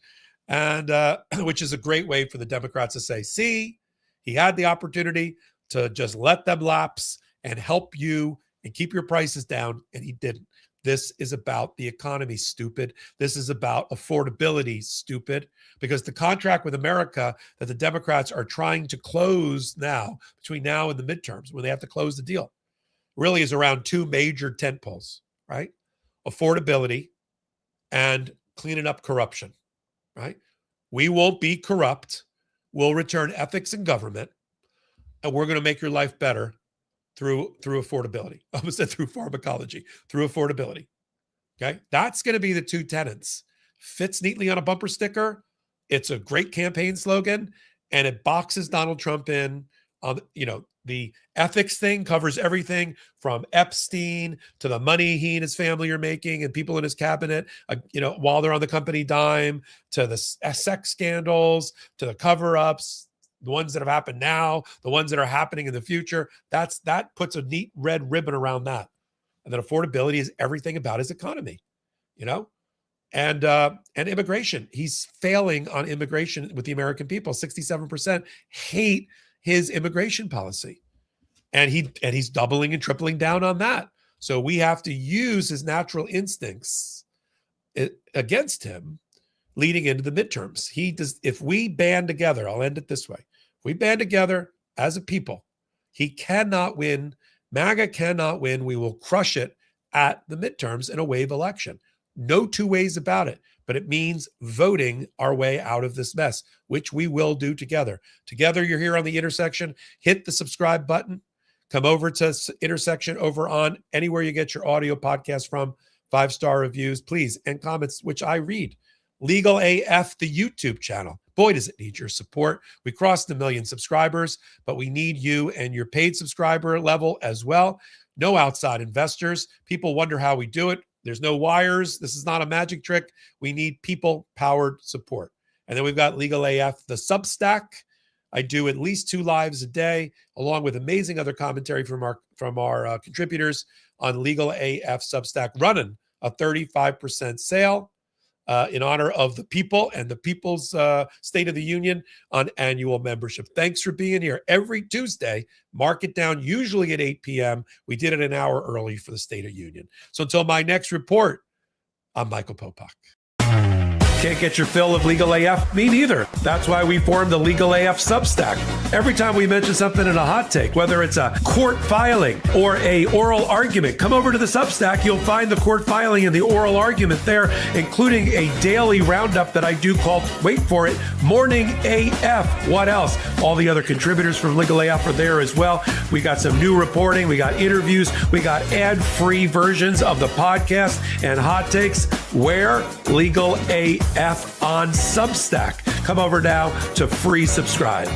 S1: And which is a great way for the Democrats to say, see, he had the opportunity to just let them lapse and help you and keep your prices down, and he didn't. This is about the economy, stupid. This is about affordability, stupid, because the contract with America that the Democrats are trying to close now, between now and the midterms, when they have to close the deal, really is around two major tentpoles, right? Affordability and cleaning up corruption, right? We won't be corrupt. We'll return ethics in government, and we're going to make your life better through affordability. I almost said through pharmacology, through affordability. Okay, that's going to be the two tenets. Fits neatly on a bumper sticker. It's a great campaign slogan, and it boxes Donald Trump in on, the ethics thing covers everything from Epstein to the money he and his family are making and people in his cabinet, while they're on the company dime, to the sex scandals, to the cover-ups, the ones that have happened now, the ones that are happening in the future. That puts a neat red ribbon around that. And then affordability is everything about his economy, and immigration. He's failing on immigration with the American people. 67% hate his immigration policy. And he's doubling and tripling down on that. So we have to use his natural instincts against him leading into the midterms. If we band together, I'll end it this way. If we band together as a people, he cannot win. MAGA cannot win. We will crush it at the midterms in a wave election. No two ways about it, but it means voting our way out of this mess, which we will do together. Together, you're here on The Intersection. Hit the subscribe button. Come over to Intersection over on anywhere you get your audio podcast from. 5-star reviews, please, and comments, which I read. Legal AF, the YouTube channel. Boy, does it need your support. We crossed 1 million subscribers, but we need you and your paid subscriber level as well. No outside investors. People wonder how we do it. There's no wires. This is not a magic trick. We need people-powered support. And then we've got Legal AF, the Substack. I do at least 2 lives a day, along with amazing other commentary from our contributors on Legal AF Substack, running a 35% sale in honor of the people and the People's State of the Union on annual membership. Thanks for being here every Tuesday. Mark it down, usually at 8 p.m. We did it an hour early for the State of Union. So until my next report, I'm Michael Popok. Can't get your fill of Legal AF? Me neither. That's why we formed the Legal AF Substack. Every time we mention something in a hot take, whether it's a court filing or a oral argument, come over to the Substack. You'll find the court filing and the oral argument there, including a daily roundup that I do called, wait for it, Morning AF. What else? All the other contributors from Legal AF are there as well. We got some new reporting. We got interviews. We got ad-free versions of the podcast and hot takes. Where? Legal AF on Substack. Come over now to free subscribe.